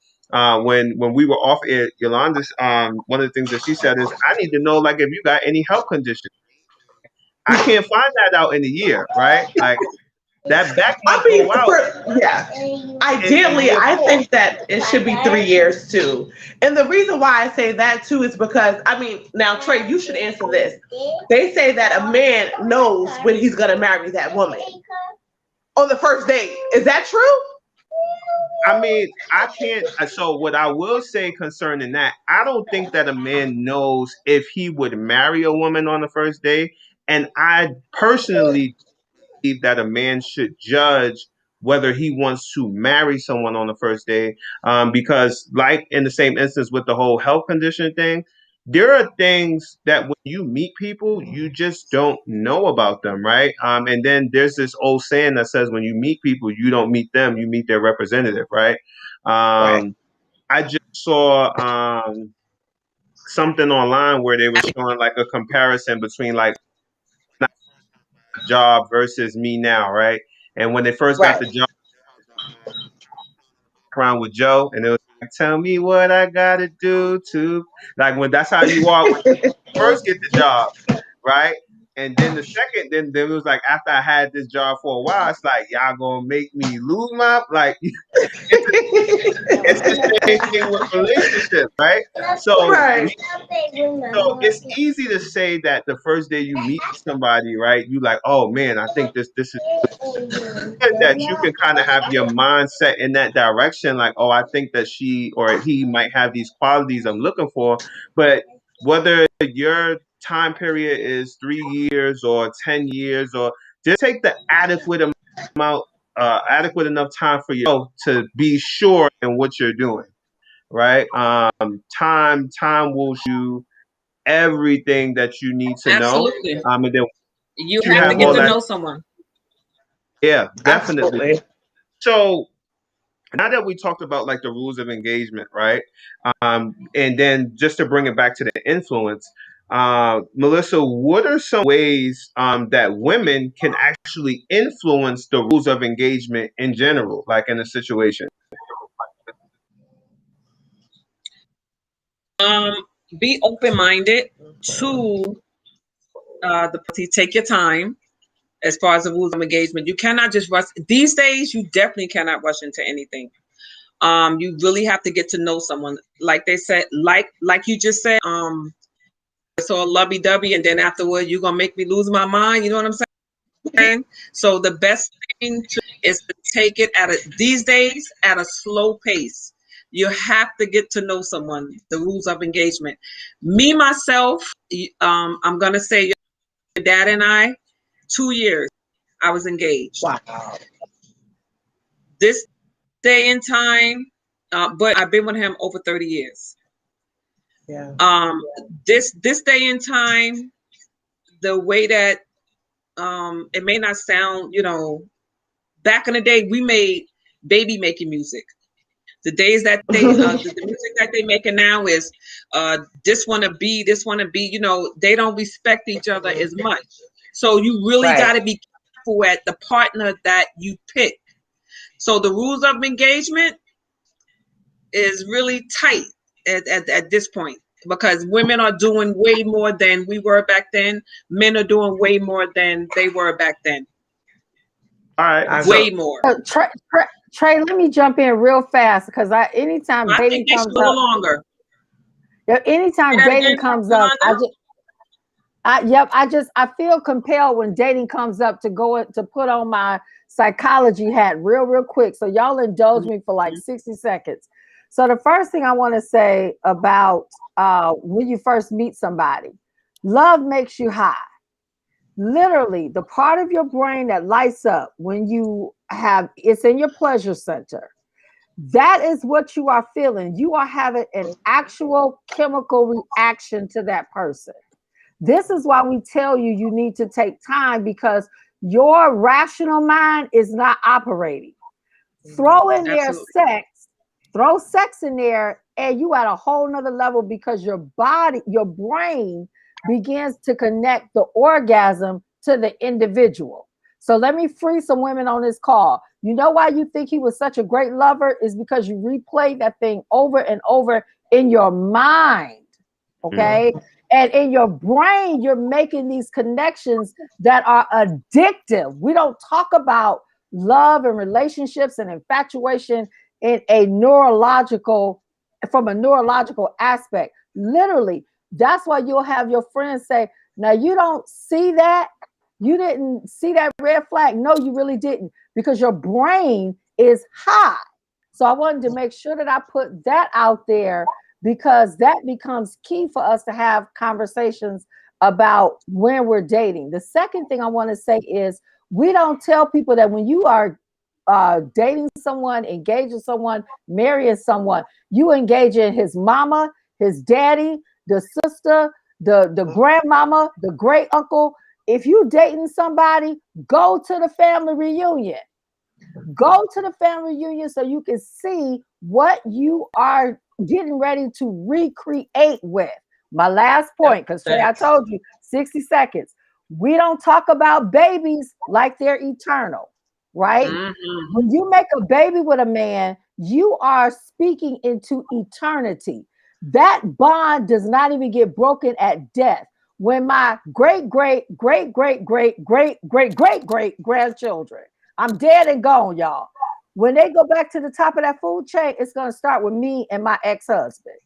When we were off air, Yolanda's one of the things that she said is, I need to know, like, if you got any health conditions. I can't find that out in a year, right? Like, that back might go out. Ideally, I think that it should be 3 years too. And the reason why I say that too is because, I mean, now Trey, you should answer this. They say that a man knows when he's going to marry that woman on the first date. Is that true? I mean, I can't. So, what I will say concerning that, I don't think that a man knows if he would marry a woman on the first day. And I personally believe that a man should judge whether he wants to marry someone on the first day. Because, like in the same instance with the whole health condition thing, there are things that when you meet people, you just don't know about them, right? And then there's this old saying that says, when you meet people, you don't meet them, you meet their representative, right? Right. I just saw something online where they were showing like a comparison between like job versus me now, right? And when they first got the job around with Joe, and it was like, tell me what I gotta do to, like, when that's how you are when you first get the job, right? And then the second, then it was like, after I had this job for a while, it's like, y'all gonna make me lose my, like, it's the same thing with relationships, right? So Right. so it's easy to say that the first day you meet somebody, right? You like, oh man, I think this is good, that you can kind of have your mindset in that direction. Like, oh, I think that she or he might have these qualities I'm looking for. But whether your time period is 3 years or 10 years, or just take the amount, adequate enough time for yourself to be sure in what you're doing, right? Time will show you everything that you need to know. Absolutely. And then You you have to have get all to that. know someone. Yeah, definitely. Absolutely. So now that we talked about like the rules of engagement, right? And then just to bring it back to the influence, Melissa, what are some ways that women can actually influence the rules of engagement in general, like in a situation? Be open-minded to take your time as far as the rules of engagement. You cannot just rush. These days, you definitely cannot rush into anything. You really have to get to know someone. Like they said, like you just said, it's all lovey-dovey, and then afterward, you're gonna make me lose my mind. You know what I'm saying? So the best thing is to take it these days at a slow pace. You have to get to know someone. The rules of engagement. Me myself, I'm gonna say your dad and I, 2 years I was engaged. Wow. This day and time, but I've been with him over 30 years. Yeah. This day and time, the way that it may not sound, back in the day we made baby making music. The days that they the music that they making now is this wanna be, they don't respect each other as much. So you really Right. gotta be careful at the partner that you pick. So the rules of engagement is really tight at this point, because women are doing way more than we were back then. Men are doing way more than they were back then. All right. I So Way more. Trey, let me jump in real fast because anytime I think dating they should comes go up, longer. Say anytime that dating again, comes up, Yolanda? I feel compelled when dating comes up to put on my psychology hat real quick. So y'all indulge me for like 60 seconds. So the first thing I want to say about when you first meet somebody, love makes you high. Literally, the part of your brain that lights up when it's in your pleasure center. That is what you are feeling. You are having an actual chemical reaction to that person. This is why we tell you you need to take time, because your rational mind is not operating. Throw in there Absolutely. throw sex in there, and you at a whole nother level, because your brain begins to connect the orgasm to the individual. So let me free some women on this call. You know why you think he was such a great lover is because you replayed that thing over and over in your mind. Okay. And in your brain, you're making these connections that are addictive. We don't talk about love and relationships and infatuation in from a neurological aspect. Literally, that's why you'll have your friends say, now you don't see that. You didn't see that red flag. No, you really didn't, because your brain is high. So I wanted to make sure that I put that out there, because that becomes key for us to have conversations about when we're dating. The second thing I want to say is, we don't tell people that when you are dating someone, engaging someone, marrying someone, you engage in his mama, his daddy, the sister, the grandmama, the great uncle. If you dating somebody, go to the family reunion. Go to the family reunion so you can see what you are getting ready to recreate with. My last point, because Trey, I told you 60 seconds. We don't talk about babies like they're eternal, right? Mm-hmm. When you make a baby with a man, you are speaking into eternity. That bond does not even get broken at death. When my great, great, great, great, great, great, great, great, great grandchildren, I'm dead and gone, y'all. When they go back to the top of that food chain, it's going to start with me and my ex-husband.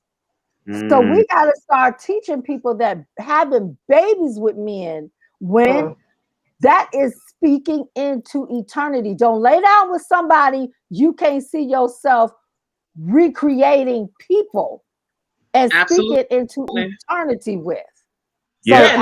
So we got to start teaching people that having babies with men, when that is speaking into eternity. Don't lay down with somebody you can't see yourself recreating people and Absolutely. speaking into eternity with. So Yeah.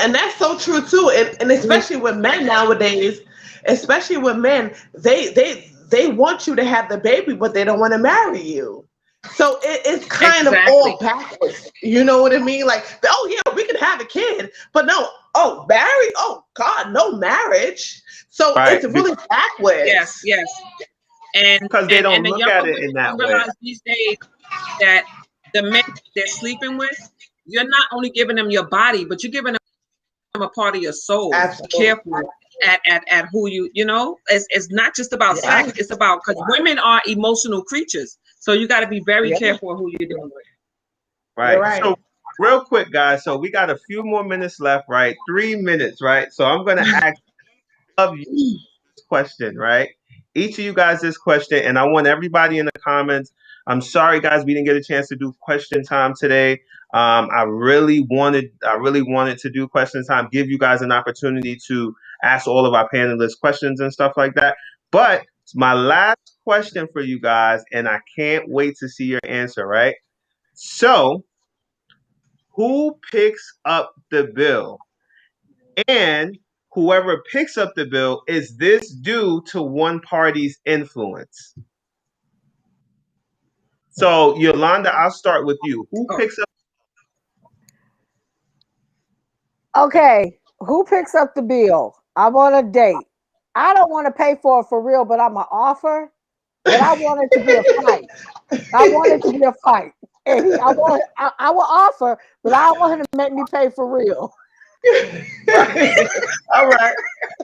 And that's so true too. And especially with men nowadays, especially with men, they want you to have the baby, but they don't want to marry you. So it's kind of Exactly. all backwards. You know what I mean? Like, oh yeah, we can have a kid, but no, oh, marry, oh God, no marriage. So Right. it's really Yes, backwards. yes. And Because they and don't and the look younger at it women in that don't way. realize these days that the men they're sleeping with, you're not only giving them your body, but you're giving them a part of your soul. Be Absolutely. careful at who it's not just about sex. Yeah. It's about, because women are emotional creatures. So you got to be very Yeah. careful who you're dealing with. You're Right. right. So real quick, guys. So we got a few more minutes left, right? 3 minutes, right? So I'm gonna ask of you this question, right? Each of you guys this question, and I want everybody in the comments. I'm sorry, guys, we didn't get a chance to do question time today. I really wanted to do question time, give you guys an opportunity to ask all of our panelists questions and stuff like that. But My last question for you guys, and I can't wait to see your answer, right? So, who picks up the bill? And whoever picks up the bill, is this due to one party's influence? So, Yolanda, I'll start with you. Who Oh, picks up? Okay, who picks up the bill? I'm on a date. I don't want to pay for it for real, but I'm gonna offer. But I want it to be a fight. I want it to be a fight. And I will offer, but I don't want him to make me pay for real. All right,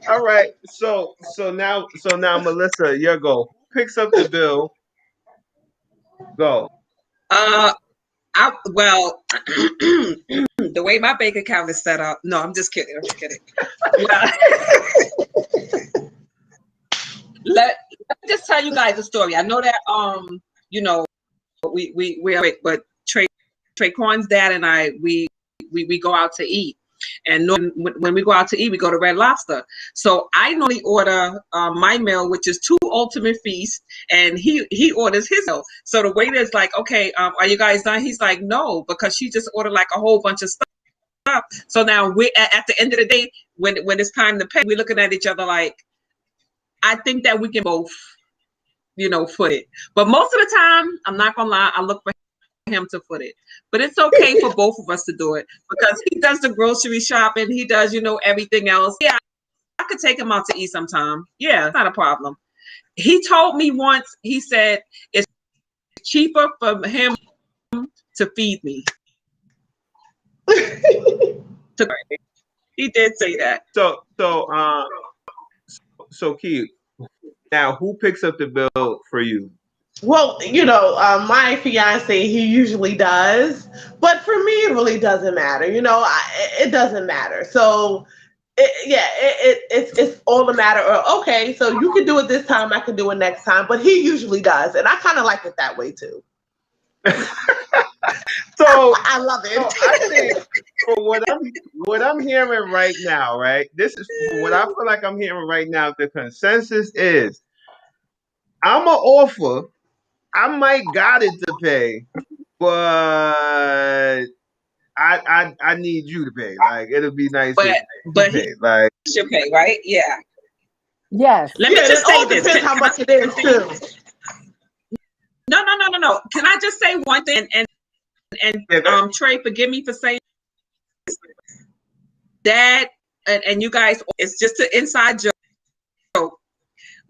all right. So now, Melissa, your go. Who picks up the bill? Go. uh, well, the way my bank account is set up. No, I'm just kidding. I'm just kidding. Well, let me just tell you guys a story. I know that you know, we are, but Traquan's dad and I we go out to eat, and when we go out to eat, we go to Red Lobster. So I normally order my meal, which is two ultimate feasts, and he orders his meal. So the waiter's like, okay, are you guys done? He's like, no, because she just ordered like a whole bunch of stuff. So now we at the end of the day, when it's time to pay, we're looking at each other like, I think that we can both, foot it. But most of the time, I'm not gonna lie, I look for him to foot it. But it's okay for both of us to do it because he does the grocery shopping, he does, everything else. Yeah, I could take him out to eat sometime. Yeah, it's not a problem. He told me once, he said it's cheaper for him to feed me. He did say that. So Key. Now, who picks up the bill for you? Well, my fiance, he usually does, but for me, it really doesn't matter. It doesn't matter. So, it's all a matter of, okay, so you can do it this time, I can do it next time, but he usually does, and I kind of like it that way too. So I love it. I think for what I'm hearing right now, right? This is what I feel like I'm hearing right now. The consensus is I'm an offer. I might got it to pay, but I need you to pay. Like it'll be nice if you But he pay. Like should pay, right? Yeah. Yes. Let me just It all say this. depends how much it is too. No. Can I just say one thing? And Trey, forgive me for saying that. And you guys, it's just an inside joke.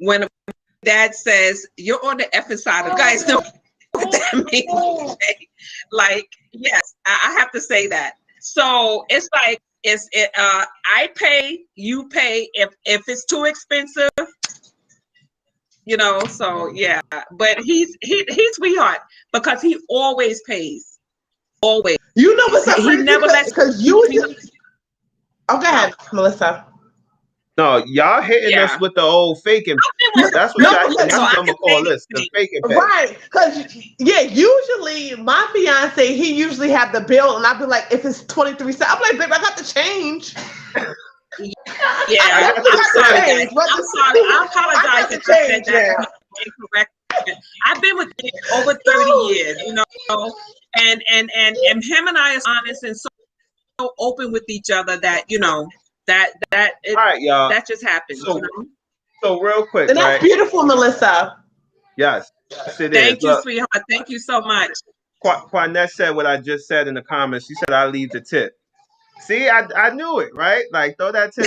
When dad says you're on the effing side, you guys know what that means. Like, yes, I have to say that. So it's like I pay, you pay. If it's too expensive, So yeah, but he's sweetheart because he always pays. Always. You know what's so He crazy? never lets Because you. Oh, go ahead, Melissa. no, y'all hitting us Yeah. with the old faking. That's what No, y'all. because That's So what I I'm can gonna call say this, the anything. faking pay. right, because usually my fiance, he usually have the bill, and I'll be like, if it's 23 cents, I'm like, babe, I got the change. Yeah, I got I'm the sorry, change. guys. I'm sorry. I I apologize got the if I said change that now. incorrect. I've been with him over 30 years, and him and I are honest and so open with each other that All right, y'all. that just happens. So real quick, And that's right? beautiful, Melissa. Yes, yes, it is. Thank you, Look, sweetheart. Thank you so much. Quanette said what I just said in the comments. She said I leave the tip. See, I knew it, right? Like throw that tip.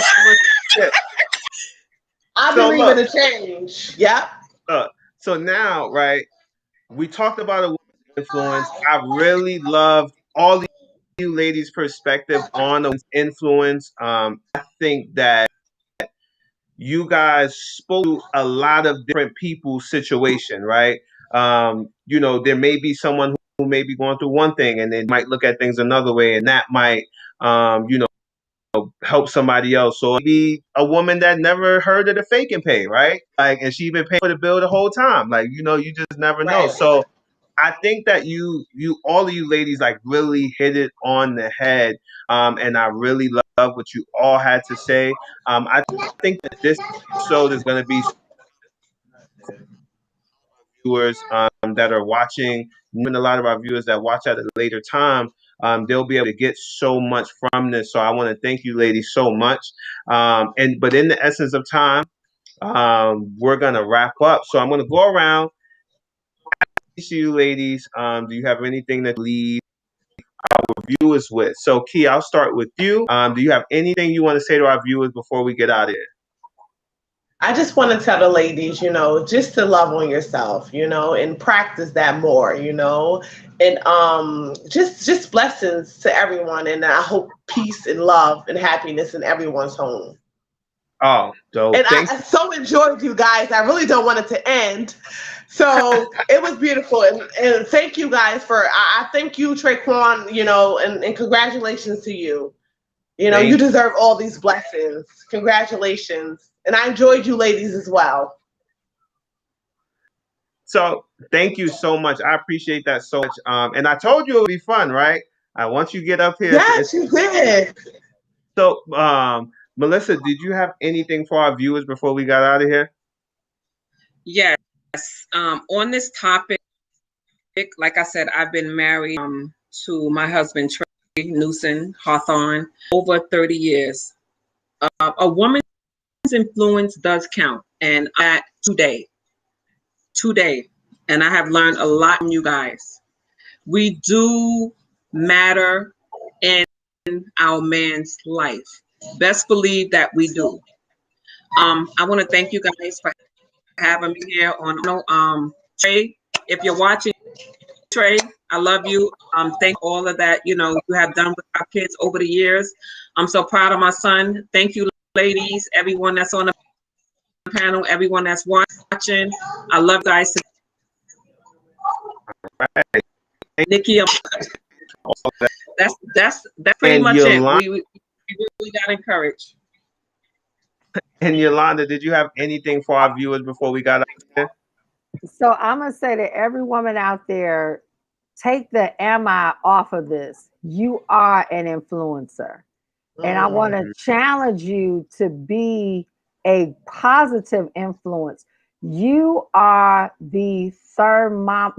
I So believe in look, a change. Yep. so now, right? We talked about a woman's influence. I really loved all of you ladies' perspective on a woman's influence. I think that you guys spoke to a lot of different people's situation, right? There may be someone who may be going through one thing and they might look at things another way, and that might, help somebody else. So be a woman that never heard of the fake and pay, right? Like, and she been paying for the bill the whole time. Like, you just never know. Right. So I think that all of you ladies, like really hit it on the head. And I really love what you all had to say. I think that this episode is going to be viewers that are watching, and a lot of our viewers that watch at a later time, they'll be able to get so much from this. So I want to thank you, ladies, so much. But in the essence of time, we're gonna wrap up. So I'm gonna go around to you, ladies. Do you have anything to leave our viewers with? So Key, I'll start with you. Do you have anything you want to say to our viewers before we get out of here? I just want to tell the ladies, just to love on yourself, and practice that more, and just blessings to everyone, and I hope peace and love and happiness in everyone's home. Oh, dope. And I so enjoyed you guys. I really don't want it to end. So it was beautiful. And thank you guys I thank you, Traquan, and congratulations to you. You deserve all these blessings. Congratulations. And I enjoyed you ladies as well. So thank you so much. I appreciate that so much. And I told you it would be fun, right? Once you get up here. Yes, you did. So, Melissa, did you have anything for our viewers before we got out of here? Yes. On this topic, like I said, I've been married to my husband, Trey Newson Hawthorne, over 30 years. A woman's influence does count, and at today, and I have learned a lot from you guys. We do matter in our man's life. Best believe that we do. I want to thank you guys for having me here on Trey. If you're watching, Trey, I love you. Thank all of that, you have done with our kids over the years. I'm so proud of my son. Thank you, ladies, everyone that's on the panel, everyone that's watching. I love you guys. Right. Nikki, that's pretty much it. We really got encouraged. And Yolanda, did you have anything for our viewers before we got out there? So I'm going to say to every woman out there, take the am I off of this. You are an influencer. And I want to challenge you to be a positive influence. You are the thermostat.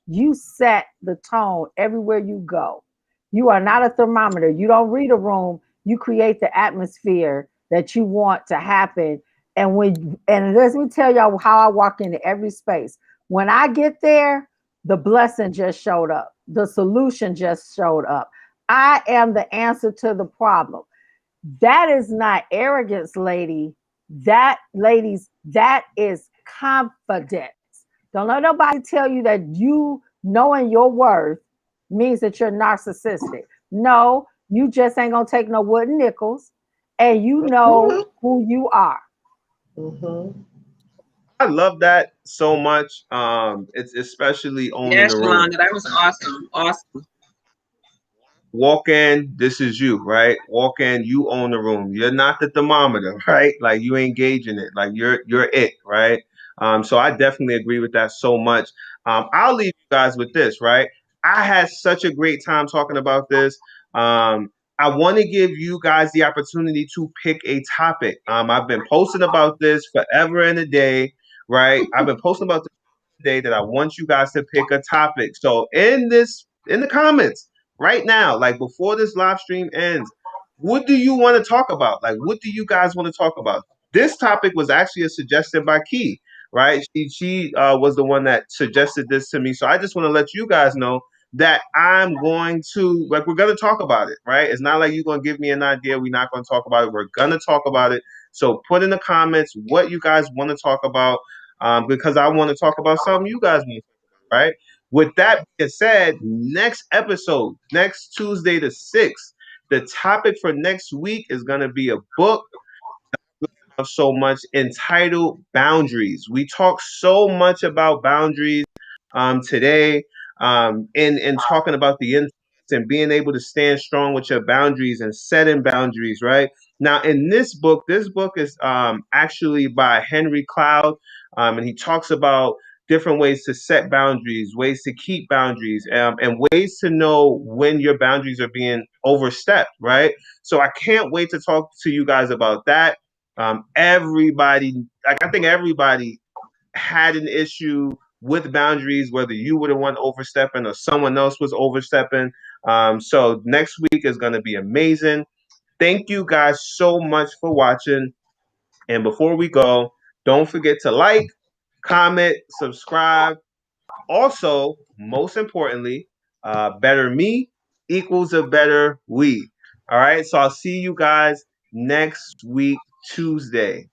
You set the tone everywhere you go. You are not a thermometer. You don't read a room. You create the atmosphere that you want to happen. And let me tell y'all how I walk into every space. When I get there, the blessing just showed up. The solution just showed up. I am the answer to the problem. That is not arrogance, ladies, that is confidence. Don't let nobody tell you that you knowing your worth means that you're narcissistic. No, you just ain't gonna take no wooden nickels, and you know who you are. Mm-hmm. I love that so much. It's especially owning the room. Yolanda, that was awesome. Walk in, this is you, right? Walk in, you own the room. You're not the thermometer, right? Like you engage in it, like you're it, right? So I definitely agree with that so much. I'll leave you guys with this, right? I had such a great time talking about this. I want to give you guys the opportunity to pick a topic. I've been posting about this forever and a day, right? I've been posting about this today that I want you guys to pick a topic. So in the comments right now, like before this live stream ends, what do you want to talk about? Like, what do you guys want to talk about? This topic was actually a suggestion by Key, right? She was the one that suggested this to me. So I just want to let you guys know that I'm going to, like, we're going to talk about it, right? It's not like you're going to give me an idea. We're not going to talk about it. We're going to talk about it. So put in the comments what you guys want to talk about, because I want to talk about something you guys want to talk about, right? With that being said, next episode, next Tuesday the 6th, the topic for next week is going to be a book so much entitled Boundaries. We talk so much about boundaries today in talking about the influence and being able to stand strong with your boundaries and setting boundaries, right? Now, in this book is actually by Henry Cloud, and he talks about different ways to set boundaries, ways to keep boundaries, and ways to know when your boundaries are being overstepped, right? So I can't wait to talk to you guys about that. Everybody, like I think everybody had an issue with boundaries, whether you were the one overstepping or someone else was overstepping. So next week is going to be amazing. Thank you guys so much for watching. And before we go, don't forget to like, comment, subscribe. Also, most importantly, better me equals a better we. All right. So I'll see you guys next week, Tuesday.